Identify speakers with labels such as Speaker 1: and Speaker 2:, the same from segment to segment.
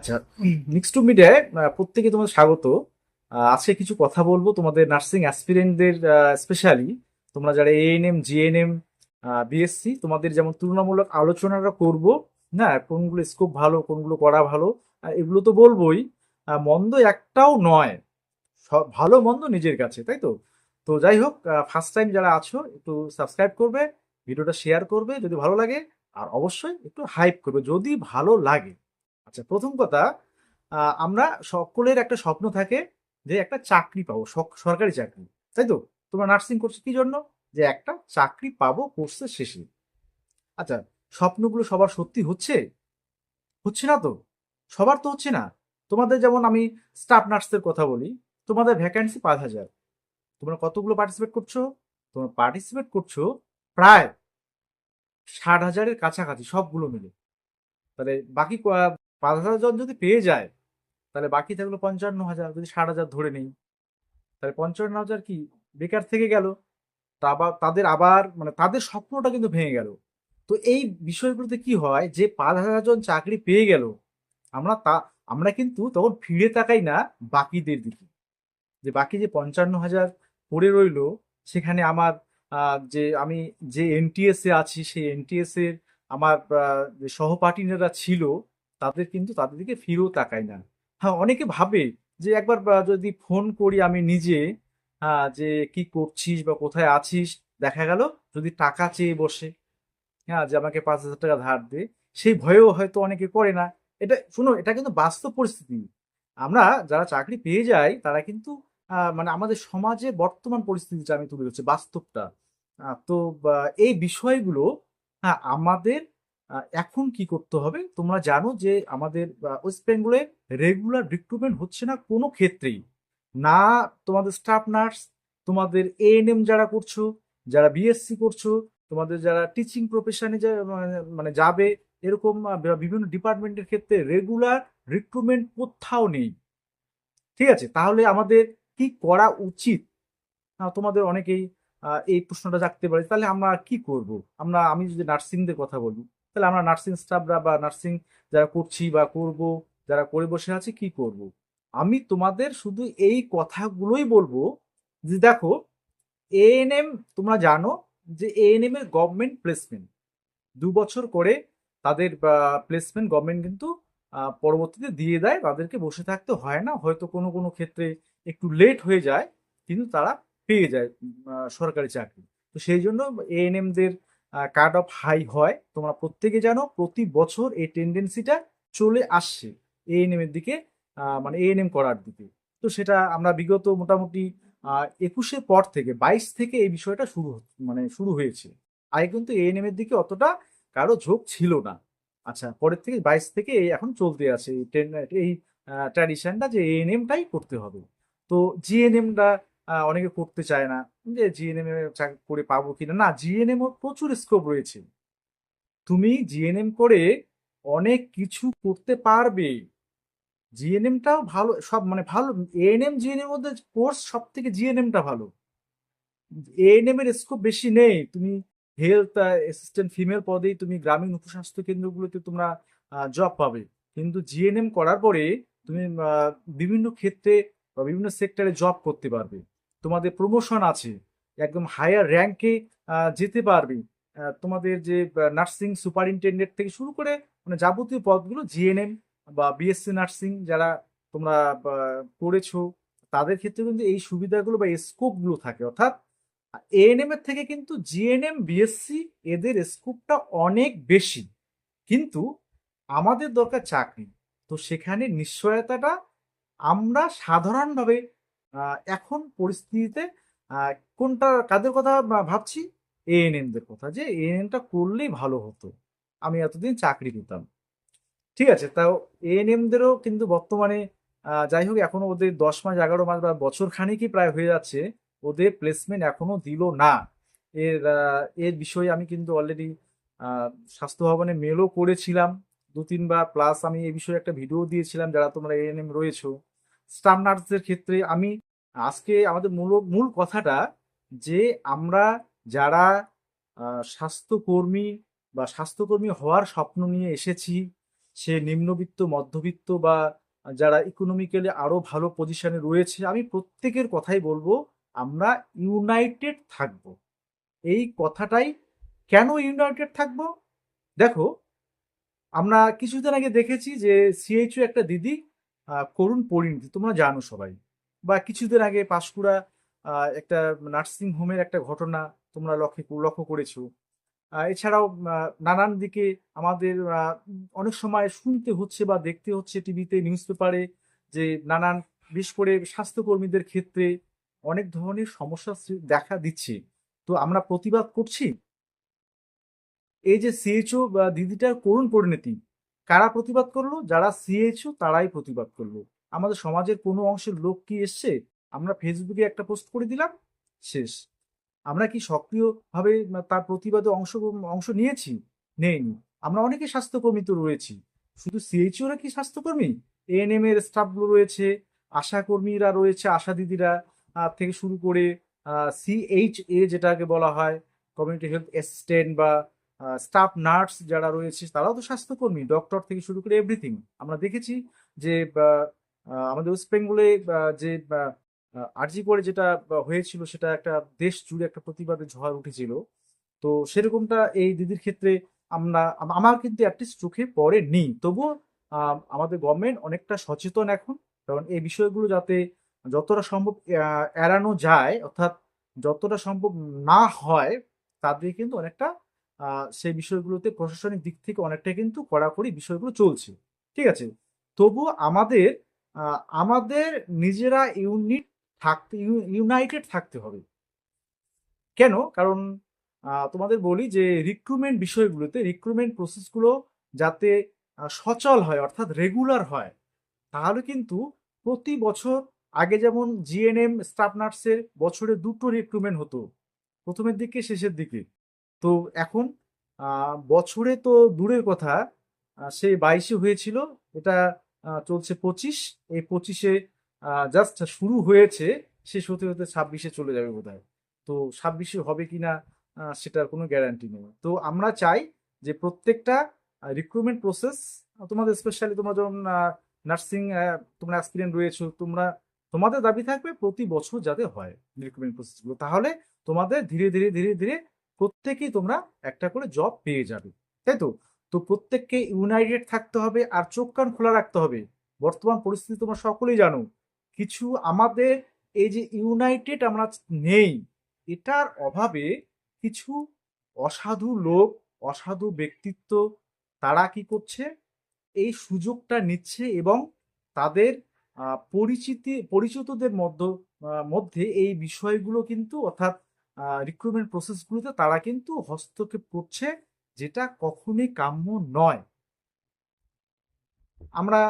Speaker 1: আচ্ছা, mixed two মিডিয়ায় প্রত্যেকে তোমাদের স্বাগত। আজকে কিছু কথা বলবো তোমাদের নার্সিং অ্যাসপিরেন্টদের, স্পেশালি তোমরা যারা এএনএম, জিএনএম, বিএসসি, তোমাদের যেমন তুলনামূলক আলোচনাটা করব। না, কোনগুলো স্কোপ ভালো, কোনগুলো করা ভালো, এগুলো তো বলবোই। মন্দ একটাও নয়, সব ভালো মন্দ নিজের কাছে, তাই তো? তো যাই হোক, ফার্স্ট টাইম যারা আছো একটু সাবস্ক্রাইব করবে, ভিডিওটা শেয়ার করবে যদি ভালো লাগে, আর অবশ্যই একটু হাইপ করবে যদি ভালো লাগে। আচ্ছা, প্রথম কথা, আমরা সকলের একটা স্বপ্ন থাকে যে একটা চাকরি পাবো, সরকারি চাকরি, তাই তো? তোমরা নার্সিং করছো কি জন্য? যে একটা চাকরি পাবো কোর্সের শেষে। আচ্ছা, স্বপ্নগুলো সবার সত্যি হচ্ছে? হচ্ছে না তো, সবার তো হচ্ছে না। তোমাদের যেমন আমি স্টাফ নার্সের কথা বলি, তোমাদের ভ্যাকান্সি 5,000, তোমরা কতগুলো পার্টিসিপেট করছো? তোমরা পার্টিসিপেট করছো প্রায় 60,000-এর কাছাকাছি সবগুলো মিলে। তাহলে বাকি 5,000 জন যদি পেয়ে যায়, তাহলে বাকি থাকলো 55,000, যদি 60,000 ধরে নেই, তাহলে 55,000 কি বেকার থেকে গেল? তা আবার তাদের আবার মানে তাদের স্বপ্নটা কিন্তু ভেঙে গেল। তো এই বিষয়গুলোতে কি হয়, যে 5,000 জন চাকরি পেয়ে গেল, আমরা তা আমরা কিন্তু তখন ফিরে তাকাই না বাকিদের দিকে, যে বাকি যে 55,000 পড়ে রইলো, সেখানে আমার যে আমি যে এনটিএস এ আছি, সেই এনটিএস এর আমার যে সহপাঠিনীরা ছিল, তাদের কিন্তু তাদের দিকে ফিরেও তাকাই না। হ্যাঁ, অনেকে ভাবে যে একবার যদি ফোন করি আমি নিজে, যে কি করছিস বা কোথায় আছিস, দেখা গেল যদি টাকা চেয়ে বসে, হ্যাঁ, যে আমাকে 5,000 টাকা ধার দে, সেই ভয়েও হয়তো অনেকে করে না। এটা শুনো, এটা কিন্তু বাস্তব পরিস্থিতি। আমরা যারা চাকরি পেয়ে যাই তারা কিন্তু মানে আমাদের সমাজে বর্তমান পরিস্থিতিটা আমি তুলে ধরছি, বাস্তবটা। তো এই বিষয়গুলো, হ্যাঁ, আমাদের এখন কি করতে হবে? তোমরা জানো যে আমাদের ওয়েস্ট বেঙ্গলে রেগুলার রিক্রুটমেন্ট হচ্ছে না কোনো ক্ষেত্রেই। না, তোমাদের স্টাফ নার্স, তোমাদের এএনএম যারা করছো, যারা বিএসসি করছো, তোমাদের যারা টিচিং প্রফেশনে মানে যাবে, এরকম বিভিন্ন ডিপার্টমেন্টের ক্ষেত্রে রেগুলার রিক্রুটমেন্ট কোথাও নেই। ঠিক আছে, তাহলে আমাদের কি করা উচিত? তোমাদের অনেকেই এই প্রশ্নটা জাগতে পারে, তাহলে আমরা কি করব? আমি যদি নার্সিংদের কথা বলি, তাহলে আমরা নার্সিং স্টাফরা বা নার্সিং যারা করছি বা করব, যারা করে বসে আছে, কি করব? আমি তোমাদের শুধু এই কথাগুলোই বলবো যে দেখো, এএনএম, তোমরা জানো যে এএনএম এর গভর্নমেন্ট প্লেসমেন্ট 2 বছর করে তাদের প্লেসমেন্ট গভর্নমেন্ট কিন্তু পরবর্তীতে দিয়ে দেয়, তাদেরকে বসে থাকতে হয় না, হয়তো কোনো কোনো ক্ষেত্রে একটু লেট হয়ে যায়, কিন্তু তারা পেয়ে যায় সরকারি চাকরি। তো সেই জন্য এএনএম দের কাট অফ হাই হয়, তোমরা প্রত্যেকে জানো, প্রতি বছর এই টেন্ডেন্সিটা চলে আসছে এএনএম এর দিকে, মানে এএনএম করার দিকে। তো সেটা আমরা বিগত মোটামুটি 21-এর পর থেকে, 22 থেকে এই বিষয়টা মানে শুরু হয়েছে। আগে কিন্তু এএনএম এর দিকে অতটা কারো ঝোঁক ছিল না। আচ্ছা, পরের থেকে 22 থেকে এই এখন চলতে আছে এই ট্র্যাডিশনটা, যে এএনএমটাই করতে হবে। তো জিএনএমটা অনেকে করতে চায় না, যে জিএনএম এ করে পাবো কিনা। না, জিএনএম প্রচুর স্কোপ রয়েছে, তুমি জিএনএম করে অনেক কিছু করতে পারবে। জিএনএমটাও ভালো, সব মানে ভালো। এএনএম জিএনএম মধ্যে কোর্স সব থেকে জিএনএমটা ভালো। এএনএম এর স্কোপ বেশি নেই, তুমি হেলথ অ্যাসিস্ট্যান্ট ফিমেল পদেই তুমি গ্রামীণ উপস্বাস্থ্য কেন্দ্রগুলোতে তোমরা জব পাবে। কিন্তু জিএনএম করার পরে তুমি বিভিন্ন ক্ষেত্রে বা বিভিন্ন সেক্টরে জব করতে পারবে, তোমাদের প্রমোশন আছে, একদম হায়ার র্যাঙ্কে যেতে পারবে। তোমাদের যে নার্সিং সুপারিনটেন্ডেন্ট থেকে শুরু করে মানে যাবতীয় পদগুলো জিএনএম বা বিএসসি নার্সিং যারা তোমরা করেছো, তাদের ক্ষেত্রে কিন্তু এই সুবিধাগুলো বা স্কোপগুলো থাকে। অর্থাৎ এএনএম এর থেকে কিন্তু জিএনএম, বিএসসি, এদের স্কোপটা অনেক বেশি। কিন্তু আমাদের দরকার চাকরি, তো সেখানে নিশ্চয়তাটা আমরা সাধারণভাবে এখন পরিস্থিতিতে কোনটা, কাদের কথা ভাবছি? এএনএম দের কথা, যে এএনএমটা করলেই ভালো হতো, আমি এতদিন চাকরি পেতাম। ঠিক আছে, তাও এএনএম দেরও কিন্তু বর্তমানে যাই হোক, এখনো ওদের 10 মাস, 11 মাস বা বছর খানিকই প্রায় হয়ে যাচ্ছে, ওদের প্লেসমেন্ট এখনো দিল না। এর বিষয়ে আমি কিন্তু অলরেডি স্বাস্থ্য ভবনে মেলও করেছিলাম 2-3 বার, প্লাস আমি এই বিষয়ে একটা ভিডিও দিয়েছিলাম, যারা তোমরা এএনএম রয়েছো। স্টাফ নার্সদের ক্ষেত্রে আমি আজকে আমাদের মূল মূল কথাটা, যে আমরা যারা স্বাস্থ্যকর্মী বা স্বাস্থ্যকর্মী হওয়ার স্বপ্ন নিয়ে এসেছি, সে নিম্নবিত্ত, মধ্যবিত্ত বা যারা ইকোনমিক্যালি আরো ভালো পজিশনে রয়েছে, আমি প্রত্যেকের কথাই বলবো আমরা ইউনাইটেড থাকবো। এই কথাটাই, কেন ইউনাইটেড থাকবো? দেখো, আমরা কিছুদিন আগে দেখেছি যে সিএইচও একটা দিদি করুণ পরিণতি, তোমরা জানো সবাই। বা কিছুদিন আগে পাঁশকুড়া একটা নার্সিং হোমের একটা ঘটনা তোমরা লক্ষ্য করেছো। এছাড়াও নানান দিকে আমাদের অনেক সময় শুনতে হচ্ছে বা দেখতে হচ্ছে টিভিতে, নিউজ পেপারে, যে নানান, বিশেষ করে স্বাস্থ্যকর্মীদের ক্ষেত্রে অনেক ধরনের সমস্যা দেখা দিচ্ছে। তো আমরা প্রতিবাদ করছি। এই যে সিএইচও বা দিদিটার করুণ পরিণতি, কারা প্রতিবাদ করলো? যারা সিএইচও তারাই প্রতিবাদ করলো। আমাদের সমাজের কোনো অংশের লোক কি এসছে, আমরা ফেসবুকে একটা পোস্ট করে দিলাম, শেষ। আমরা কি সক্রিয়ভাবে তার প্রতিবাদে অংশ নিয়েছি? নেইনি। আমরা অনেকে স্বাস্থ্যকর্মী তো রয়েছি, শুধু সিএইচওরা কি স্বাস্থ্যকর্মী? এএনএম এর স্টাফগুলো রয়েছে, আশা কর্মীরা রয়েছে, আশা দিদিরা থেকে শুরু করে সিএইচএ যেটাকে বলা হয়, কমিউনিটি হেলথ অ্যাসিস্ট্যান্ট বা স্টাফ নার্স যারা রয়েছে তারাও তো স্বাস্থ্যকর্মী, ডক্টর থেকে শুরু করে এভরিথিং। আমরা দেখেছি যে আমাদের ওয়েস্ট বেঙ্গলে যে আরজি করে যেটা হয়েছিল, সেটা একটা দেশ জুড়ে একটা প্রতিবাদের ঝড় উঠেছিল। তো সেরকমটা এই দিদির ক্ষেত্রে আমার কিন্তু অ্যাটলিস্ট চোখে পড়েনি। তবুও আমাদের গভর্নমেন্ট অনেকটা সচেতন এখন, কারণ এই বিষয়গুলো যাতে যতটা সম্ভব এড়ানো যায়, অর্থাৎ যতটা সম্ভব না হয়, তাদের কিন্তু অনেকটা সেই বিষয়গুলোতে প্রশাসনিক দিক থেকে অনেকটা কিন্তু কড়াকড়ি বিষয়গুলো চলছে। ঠিক আছে? তবুও আমাদের নিজেরা ইউনাইটেড থাকতে হবে। কেন? কারণ তোমাদের বলি যে রিক্রুটমেন্ট প্রসেসগুলো যাতে সচল হয়, অর্থাৎ রেগুলার হয়, তাহলে কিন্তু প্রতি বছর, আগে যেমন জিএনএম স্টাফ নার্সের বছরে 2টো রিক্রুটমেন্ট হতো, প্রথমের দিকে শেষের দিকে। তো এখন বছরে তো দূরের কথা, সে 22-এ হয়েছিল, এটা চলছে 25। এই 25-এ জাস্ট শুরু হয়েছে, শেষ হতে হতে 26-এ চলে যাবে বোধহয়। তো 26-এ হবে কিনা সেটার কোনো গ্যারান্টি নেই। তো আমরা চাই যে প্রত্যেকটা রিক্রুটমেন্ট প্রসেস, তোমাদের স্পেশালি তোমরা যখন নার্সিং, তোমরা অ্যাসপিরেন্ট রয়েছো, তোমাদের দাবি থাকবে প্রতি বছর যাতে হয় রিক্রুটমেন্ট প্রসেসগুলো, তাহলে তোমাদের ধীরে ধীরে ধীরে ধীরে প্রত্যেকেই তোমরা একটা করে জব পেয়ে যাবে। তাই তো? তো প্রত্যেককে ইউনাইটেড থাকতে হবে আর চোখ কান খোলা রাখতে হবে। বর্তমান পরিস্থিতি তোমরা সকলেই জানো। কিছু আমাদের এই যে ইউনাইটেড আমরা নেই, এটার অভাবে কিছু অসাধু লোক, অসাধু ব্যক্তিত্ব, তারা কি করছে, এই সুযোগটা নিচ্ছে এবং তাদের পরিচিতদের মধ্যে এই বিষয়গুলো কিন্তু, অর্থাৎ রিক্রুটমেন্ট প্রসেসগুলোতে তারা কিন্তু হস্তক্ষেপ করছে, যেটা কখনোই কাম্য নয়। আমরা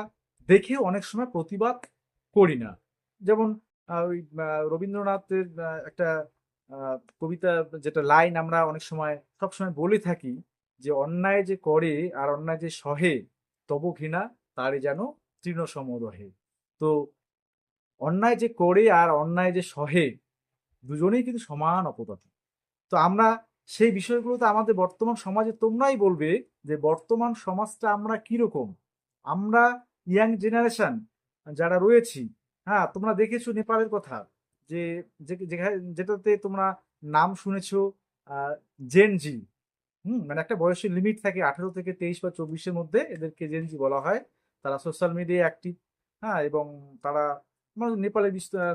Speaker 1: দেখে অনেক সময় প্রতিবাদ করি না। যেমন ওই রবীন্দ্রনাথের একটা কবিতা, যেটা লাইন আমরা অনেক সময় সবসময় বলে থাকি, যে অন্যায় যে করে আর অন্যায় যে সহে, তবু ঘৃণা তারই যেন তৃণ সমরহে। তো অন্যায় যে করে আর অন্যায় যে সহে, দুজনেই কিন্তু সমান অপরাধী। তো আমরা সেই বিষয়গুলোতে আমাদের বর্তমান সমাজে, তোমরাই বলবে যে বর্তমান সমাজটা আমরা কিরকম। আমরা ইয়াং জেনারেশন যারা রয়েছি, হ্যাঁ, তোমরা দেখেছো নেপালের কথা, যে যেটাতে তোমরা নাম শুনেছো, জেনজি। মানে একটা বয়সের লিমিট থাকে, 18 থেকে 23 বা 24-এর মধ্যে এদেরকে জেনজি বলা হয়। তারা সোশ্যাল মিডিয়ায় অ্যাক্টিভ, হ্যাঁ, এবং তারা, আমরা নেপালের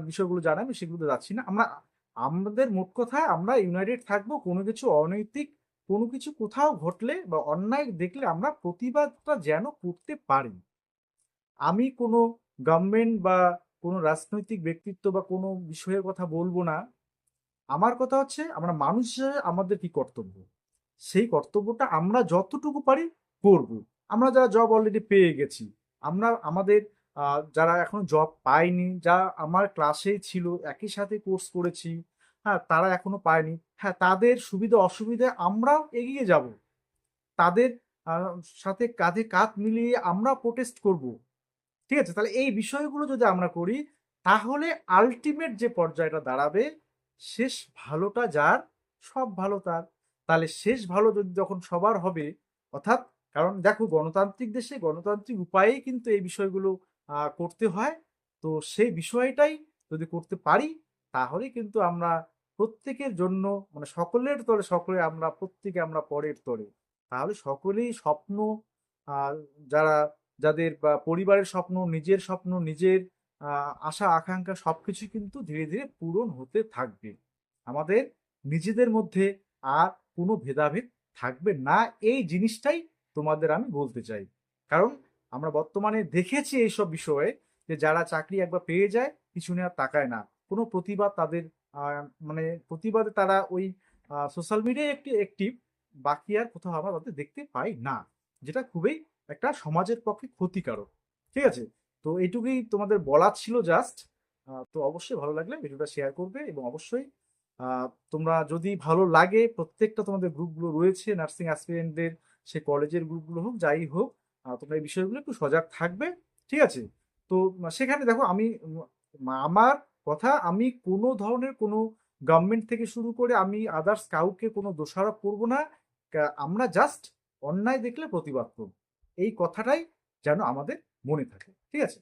Speaker 1: বিষয়গুলো জানাই, আমি সেগুলোতে যাচ্ছি না। আমাদের মোট কথা, আমরা ইউনাইটেড থাকবো। কোনো কিছু অনৈতিক, কোনো কিছু কোথাও ঘটলে বা অন্যায় দেখলে আমরা প্রতিবাদটা যেন করতে পারি। আমি কোনো গভর্নমেন্ট বা কোনো রাজনৈতিক ব্যক্তিত্ব বা কোনো বিষয়ের কথা বলবো না। আমার কথা হচ্ছে, আমরা মানুষ হিসেবে আমাদের কি কর্তব্য, সেই কর্তব্যটা আমরা যতটুকু পারি করব। আমরা যারা জব অলরেডি পেয়ে গেছি, আমরা আমাদের যারা এখনো জব পায়নি, যা আমার ক্লাসেই ছিল, একই সাথে কোর্স করেছি, হ্যাঁ, তারা এখনো পায়নি, হ্যাঁ, তাদের সুবিধা অসুবিধা আমরাও এগিয়ে যাব, তাদের আহ, সাথে কাঁধে কাঁধ মিলিয়ে আমরা প্রোটেস্ট করব। ঠিক আছে? তাহলে এই বিষয়গুলো যদি আমরা করি, তাহলে আলটিমেট যে পর্যায়টা দাঁড়াবে, শেষ ভালোটা যার, সব ভালো তার। তাহলে শেষ ভালো যদি যখন সবার হবে, অর্থাৎ কারণ দেখো, গণতান্ত্রিক দেশে গণতান্ত্রিক উপায়েই কিন্তু এই বিষয়গুলো করতে হয়। তো সেই বিষয়টাই যদি করতে পারি, তাহলে কিন্তু আমরা প্রত্যেকের জন্য, মানে সকলের তরে সকলে, আমরা প্রত্যেকে আমরা পরের তরে, তাহলে সকলেই স্বপ্ন, আহ, যারা যাদের বা পরিবারের স্বপ্ন, নিজের স্বপ্ন, নিজের আশা আকাঙ্ক্ষা সবকিছু কিন্তু ধীরে ধীরে পূরণ হতে থাকবে। আমাদের নিজেদের মধ্যে আর কোনো ভেদাভেদ থাকবে না, এই জিনিসটাই তোমাদের আমি বলতে চাই। কারণ আমরা বর্তমানে দেখেছি এইসব বিষয়ে, যে যারা চাকরি একবার পেয়ে যায়, পিছনে আর তাকায় না, কোনো প্রতিবাদ তাদের, মানে প্রতিবাদে তারা ওই সোশ্যাল মিডিয়ায় একটি অ্যাক্টিভ, বাকি আর কোথাও আমরা তাদের দেখতে পাই না, যেটা খুবই একটা সমাজের পক্ষে ক্ষতিকারক। ঠিক আছে, তো এইটুকুই তোমাদের বলার ছিল জাস্ট। তো অবশ্যই ভালো লাগলে ভিডিওটা শেয়ার করবে, এবং অবশ্যই তোমরা যদি ভালো লাগে, প্রত্যেকটা তোমাদের গ্রুপগুলো রয়েছে নার্সিং অ্যাসপিরেন্টদের, সে কলেজের গ্রুপগুলো হোক যাই হোক, তোমরা এই বিষয়গুলো একটু সজাগ থাকবে। ঠিক আছে, তো সেখানে দেখো আমি আমার কথা, আমি কোনো ধরনের কোনো গভর্নমেন্ট থেকে শুরু করে আমি আদার্স কাউকে কোনো দোষারোপ করব না। আমরা জাস্ট অন্যায় দেখলে প্রতিবাদ করব, এই কথাটাই যেন আমাদের মনে থাকে। ঠিক আছে।